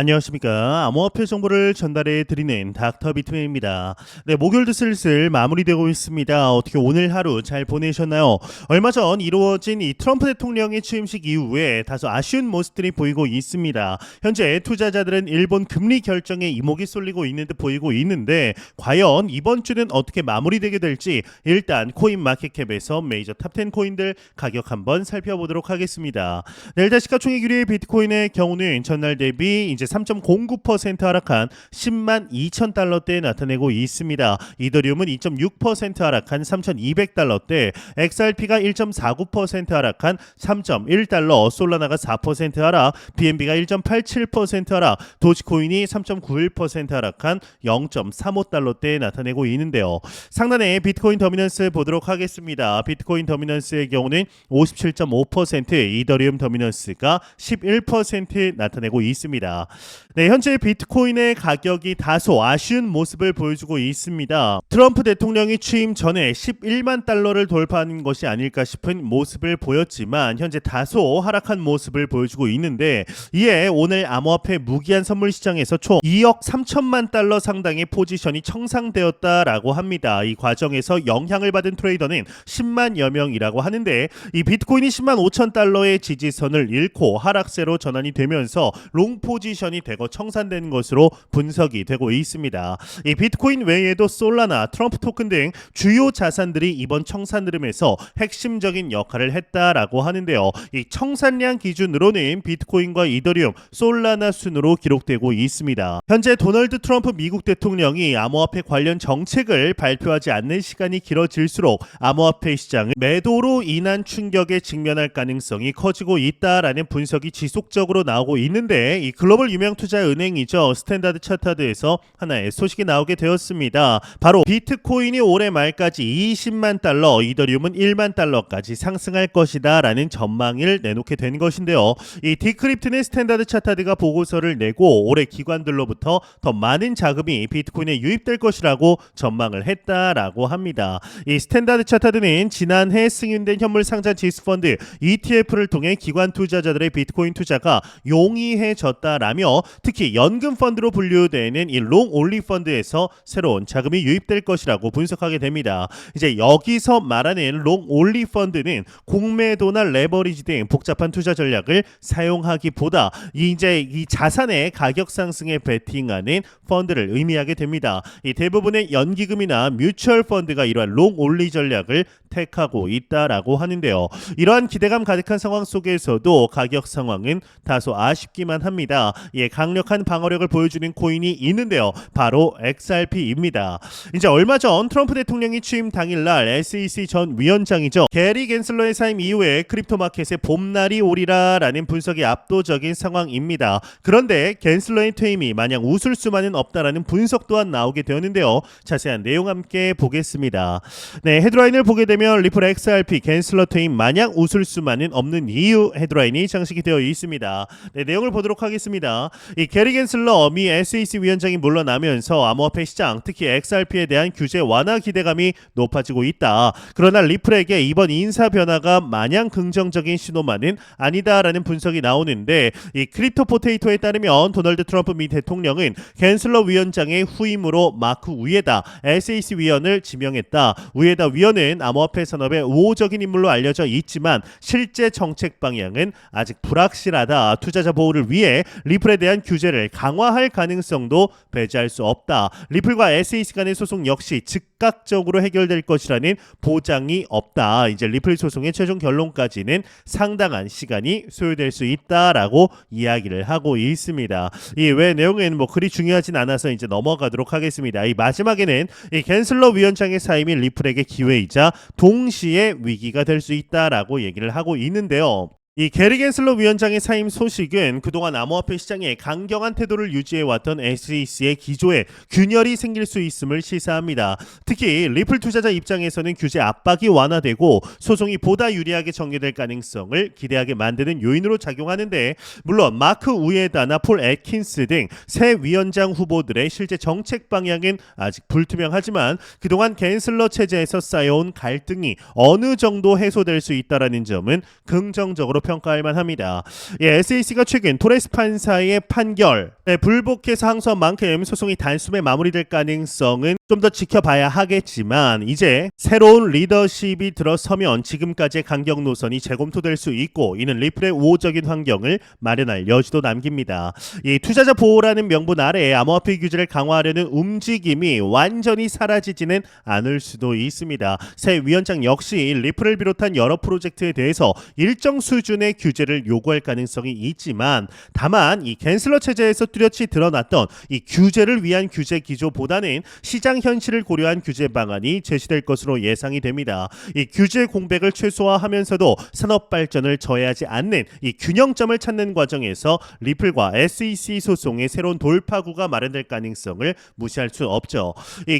안녕하십니까. 암호화폐 정보를 전달해 드리는 닥터 비트맨입니다. 네, 목요일도 슬슬 마무리되고 있습니다. 어떻게 오늘 하루 잘 보내셨나요? 얼마 전 이루어진 이 트럼프 대통령의 취임식 이후에 다소 아쉬운 모습들이 보이고 있습니다. 현재 투자자들은 일본 금리 결정에 이목이 쏠리고 있는 듯 보이고 있는데 과연 이번 주는 어떻게 마무리되게 될지 일단 코인 마켓캡에서 메이저 탑10 코인들 가격 한번 살펴보도록 하겠습니다. 네, 일단 시가총액 1위 비트코인의 경우는 전날 대비 이제 3.09% 하락한 10만 2천 달러대에 나타내고 있습니다. 이더리움은 2.6% 하락한 3,200달러대, XRP가 1.49% 하락한 3.1달러, 솔라나가 4% 하락, BNB가 1.87% 하락, 도지코인이 3.91% 하락한 0.35달러대에 나타내고 있는데요. 상단에 비트코인 더미넌스 보도록 하겠습니다. 비트코인 더미넌스의 경우는 57.5%, 이더리움 더미넌스가 11% 나타내고 있습니다. 네, 현재 비트코인의 가격이 다소 아쉬운 모습을 보여주고 있습니다. 트럼프 대통령이 취임 전에 11만 달러를 돌파한 것이 아닐까 싶은 모습을 보였지만 현재 다소 하락한 모습을 보여주고 있는데, 이에 오늘 암호화폐 무기한 선물 시장에서 총 2억 3천만 달러 상당의 포지션이 청산되었다라고 합니다. 이 과정에서 영향을 받은 트레이더는 10만여 명이라고 하는데, 이 비트코인이 10만 5천 달러의 지지선을 잃고 하락세로 전환이 되면서 롱 포지션이 대거 청산된 것으로 분석이 되고 있습니다. 이 비트코인 외에도 솔라나, 트럼프 토큰 등 주요 자산들이 이번 청산 흐름에서 핵심적인 역할을 했다라고 하는데요. 이 청산량 기준으로는 비트코인과 이더리움, 솔라나 순으로 기록되고 있습니다. 현재 도널드 트럼프 미국 대통령이 암호화폐 관련 정책을 발표하지 않는 시간이 길어질수록 암호화폐 시장은 매도로 인한 충격에 직면할 가능성이 커지고 있다라는 분석이 지속적으로 나오고 있는데, 이 글로벌 유명 투자 은행이죠. 스탠다드 차타드에서 하나의 소식이 나오게 되었습니다. 바로 비트코인이 올해 말까지 20만 달러, 이더리움은 1만 달러까지 상승할 것이다 라는 전망을 내놓게 된 것인데요. 이 디크립트는 스탠다드 차타드가 보고서를 내고 올해 기관들로부터 더 많은 자금이 비트코인에 유입될 것이라고 전망을 했다라고 합니다. 이 스탠다드 차타드는 지난해 승인된 현물 상장 지수펀드 ETF를 통해 기관 투자자들의 비트코인 투자가 용이해졌다라며, 특히 연금 펀드로 분류되는 이 롱 올리 펀드에서 새로운 자금이 유입될 것이라고 분석하게 됩니다. 이제 여기서 말하는 롱 올리 펀드는 공매도나 레버리지 등 복잡한 투자 전략을 사용하기보다 이제 이 자산의 가격 상승에 베팅하는 펀드를 의미하게 됩니다. 이 대부분의 연기금이나 뮤추얼 펀드가 이러한 롱 올리 전략을 택하고 있다라고 하는데요. 이러한 기대감 가득한 상황 속에서도 가격 상황은 다소 아쉽기만 합니다. 예, 강력한 방어력을 보여주는 코인이 있는데요. 바로 XRP입니다. 이제 얼마 전 트럼프 대통령이 취임 당일날 SEC 전 위원장이죠. 게리 겐슬러의 사임 이후에 크립토 마켓의 봄날이 오리라라는 분석이 압도적인 상황입니다. 그런데 겐슬러의 퇴임이 마냥 웃을 수만은 없다라는 분석 또한 나오게 되었는데요. 자세한 내용 함께 보겠습니다. 네, 헤드라인을 보게 되면 리플 XRP 겐슬러 퇴임 마냥 웃을 수만은 없는 이유 헤드라인이 장식이 되어 있습니다. 네, 내용을 보도록 하겠습니다. 이 게리 겐슬러 미 SEC 위원장이 물러나면서 암호화폐 시장, 특히 XRP에 대한 규제 완화 기대감이 높아지고 있다. 그러나 리플에게 이번 인사 변화가 마냥 긍정적인 신호만은 아니다라는 분석이 나오는데, 이 크립토 포테이토에 따르면 도널드 트럼프 미 대통령은 겐슬러 위원장의 후임으로 마크 우에다 SEC 위원을 지명했다. 우에다 위원은 암호화폐 산업의 우호적인 인물로 알려져 있지만 실제 정책 방향은 아직 불확실하다. 투자자 보호를 위해 리플에 대한 규제를 강화할 가능성도 배제할 수 없다. 리플과 SEC 간의 소송 역시 즉각적으로 해결될 것이라는 보장이 없다. 이제 리플 소송의 최종 결론까지는 상당한 시간이 소요될 수 있다라고 이야기를 하고 있습니다. 이 외 내용은 그리 중요하진 않아서 이제 넘어가도록 하겠습니다. 이 마지막에는 이 겐슬러 위원장의 사임이 리플에게 기회이자 동시에 위기가 될 수 있다라고 얘기를 하고 있는데요. 이 게리 겐슬러 위원장의 사임 소식은 그동안 암호화폐 시장에 강경한 태도를 유지해왔던 SEC의 기조에 균열이 생길 수 있음을 시사합니다. 특히 리플 투자자 입장에서는 규제 압박이 완화되고 소송이 보다 유리하게 전개될 가능성을 기대하게 만드는 요인으로 작용하는데, 물론 마크 우에다나 폴 애킨스 등 새 위원장 후보들의 실제 정책 방향은 아직 불투명하지만 그동안 겐슬러 체제에서 쌓여온 갈등이 어느 정도 해소될 수 있다는 점은 긍정적으로 평가할 만합니다. SEC가 최근 토레스 판사의 판결에 불복해서 항소한 만큼 소송이 단숨에 마무리될 가능성은 좀 더 지켜봐야 하겠지만 이제 새로운 리더십이 들어서면 지금까지의 강경 노선이 재검토될 수 있고 이는 리플의 우호적인 환경을 마련할 여지도 남깁니다. 이 투자자 보호라는 명분 아래 암호화폐 규제를 강화하려는 움직임이 완전히 사라지지는 않을 수도 있습니다. 새 위원장 역시 리플을 비롯한 여러 프로젝트에 대해서 일정 수준의 규제를 요구할 가능성이 있지만 다만 이 갠슬러 체제에서 뚜렷이 드러났던 이 규제를 위한 규제 기조보다는 시장 현실을 고려한 규제 방안이 제시될 것으로 예상이 됩니다. 이 규제 공백을 최소화하면서도 산업 발전을 저해하지 않는 이 균형점을 찾는 과정에서 리플과 SEC 소송의 새로운 돌파구가 마련될 가능성을 무시할 수 없죠.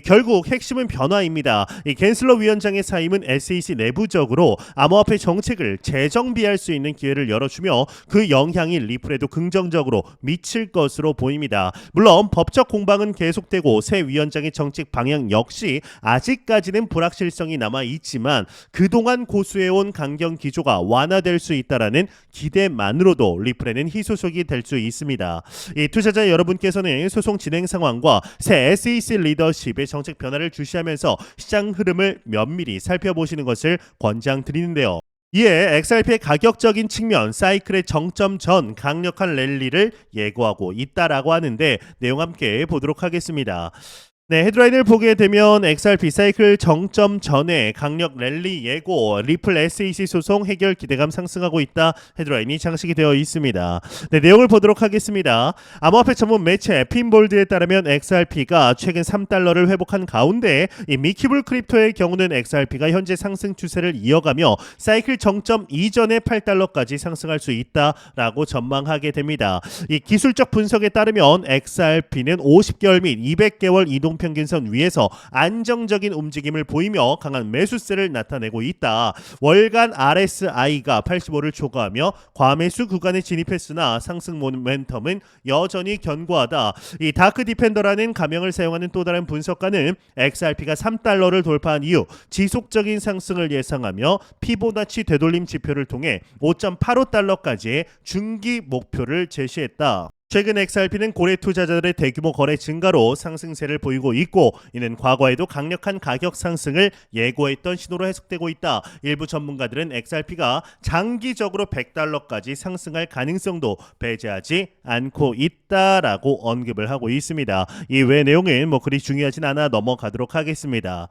결국 핵심은 변화입니다. 이 갠슬러 위원장의 사임은 SEC 내부적으로 암호화폐 정책을 재정비할 수 있는 기회를 열어주며 그 영향이 리플에도 긍정적으로 미칠 것으로 보입니다. 물론 법적 공방은 계속되고 새 위원장의 정책 방향 역시 아직까지는 불확실성이 남아 있지만 그동안 고수해온 강경 기조가 완화될 수 있다라는 기대만으로도 리플에는 희소식이 될 수 있습니다. 이 투자자 여러분께서는 소송 진행 상황과 새 SEC 리더십의 정책 변화를 주시하면서 시장 흐름을 면밀히 살펴보시는 것을 권장드리는데요. 이에 XRP의 가격적인 측면, 사이클의 정점 전 강력한 랠리를 예고하고 있다라고 하는데 내용 함께 보도록 하겠습니다. 헤드라인을 보게 되면 XRP 사이클 정점 전에 강력 랠리 예고, 리플 SEC 소송 해결 기대감 상승하고 있다. 헤드라인이 장식이 되어 있습니다. 내용을 보도록 하겠습니다. 암호화폐 전문 매체 핀볼드에 따르면 XRP가 최근 3달러를 회복한 가운데 이 미키블 크립토의 경우는 XRP가 현재 상승 추세를 이어가며 사이클 정점 이전의 8달러까지 상승할 수 있다라고 전망하게 됩니다. 이 기술적 분석에 따르면 XRP는 50개월 및 200개월 이동 평균선 위에서 안정적인 움직임을 보이며 강한 매수세를 나타내고 있다. 월간 RSI가 85를 초과하며 과매수 구간에 진입했으나 상승 모멘텀은 여전히 견고하다. 이 다크 디펜더라는 가명을 사용하는 또 다른 분석가는 XRP가 3달러를 돌파한 이후 지속적인 상승을 예상하며 피보나치 되돌림 지표를 통해 5.85달러까지의 중기 목표를 제시했다. 최근 XRP는 고래 투자자들의 대규모 거래 증가로 상승세를 보이고 있고 이는 과거에도 강력한 가격 상승을 예고했던 신호로 해석되고 있다. 일부 전문가들은 XRP가 장기적으로 100달러까지 상승할 가능성도 배제하지 않고 있다라고 언급을 하고 있습니다. 이 외 내용은 그리 중요하진 않아 넘어가도록 하겠습니다.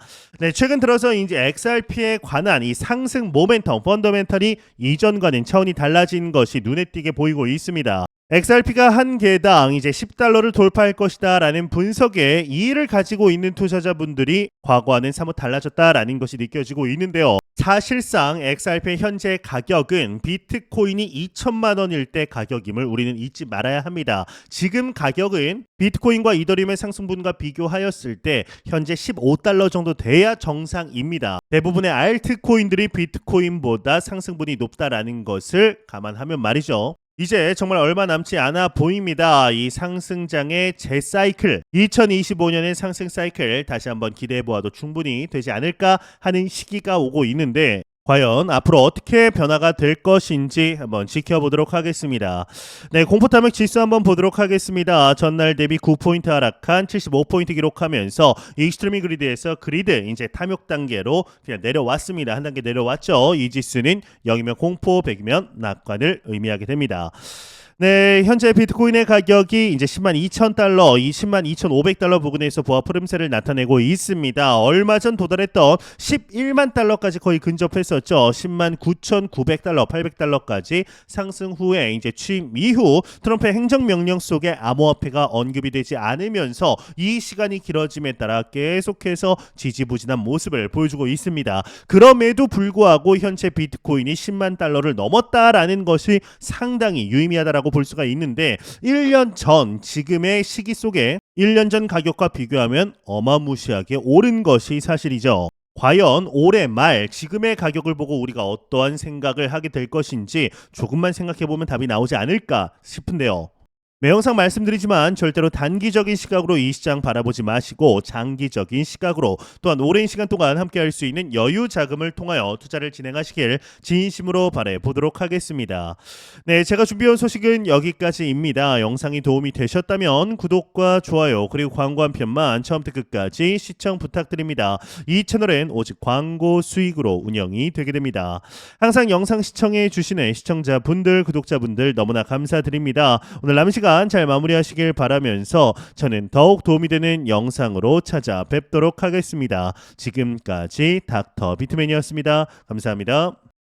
최근 들어서 이제 XRP에 관한 이 상승 모멘텀 펀더멘털이 이전과는 차원이 달라진 것이 눈에 띄게 보이고 있습니다. XRP가 한 개당 이제 10달러를 돌파할 것이다 라는 분석에 이의를 가지고 있는 투자자분들이 과거와는 사뭇 달라졌다라는 것이 느껴지고 있는데요. 사실상 XRP의 현재 가격은 비트코인이 2천만 원일 때 가격임을 우리는 잊지 말아야 합니다. 지금 가격은 비트코인과 이더리움의 상승분과 비교하였을 때 현재 15달러 정도 돼야 정상입니다. 대부분의 알트코인들이 비트코인보다 상승분이 높다라는 것을 감안하면 말이죠. 이제 정말 얼마 남지 않아 보입니다. 이 상승장의 재사이클, 2025년의 상승 사이클 다시 한번 기대해보아도 충분히 되지 않을까 하는 시기가 오고 있는데 과연 앞으로 어떻게 변화가 될 것인지 한번 지켜보도록 하겠습니다. 공포 탐욕 지수 한번 보도록 하겠습니다. 전날 대비 9포인트 하락한 75포인트 기록하면서 익스트리미 그리드에서 그리드 이제 탐욕 단계로 그냥 내려왔습니다. 한 단계 내려왔죠. 이 지수는 0이면 공포, 100이면 낙관을 의미하게 됩니다. 현재 비트코인의 가격이 이제 102,000달러, 202,500달러 부근에서 보합 흐름세를 나타내고 있습니다. 얼마 전 도달했던 11만 달러까지 거의 근접했었죠. 109,900달러, 800달러까지 상승 후에 이제 취임 이후 트럼프의 행정명령 속에 암호화폐가 언급이 되지 않으면서 이 시간이 길어짐에 따라 계속해서 지지부진한 모습을 보여주고 있습니다. 그럼에도 불구하고 현재 비트코인이 10만 달러를 넘었다라는 것이 상당히 유의미하다라고 볼 수가 있는데 1년 전 지금의 시기 속에 1년 전 가격과 비교하면 어마무시하게 오른 것이 사실이죠. 과연 올해 말 지금의 가격을 보고 우리가 어떠한 생각을 하게 될 것인지 조금만 생각해보면 답이 나오지 않을까 싶은데요. 매 영상 말씀드리지만 절대로 단기적인 시각으로 이 시장 바라보지 마시고 장기적인 시각으로 또한 오랜 시간 동안 함께할 수 있는 여유 자금을 통하여 투자를 진행하시길 진심으로 바래 보도록 하겠습니다. 네, 제가 준비한 소식은 여기까지입니다. 영상이 도움이 되셨다면 구독과 좋아요 그리고 광고 한 편만 처음부터 끝까지 시청 부탁드립니다. 이 채널은 오직 광고 수익으로 운영이 되게 됩니다. 항상 영상 시청해 주시는 시청자분들, 구독자분들 너무나 감사드립니다. 오늘 남은 시간 잘 마무리하시길 바라면서 저는 더욱 도움이 되는 영상으로 찾아뵙도록 하겠습니다. 지금까지 닥터 비트맨이었습니다. 감사합니다.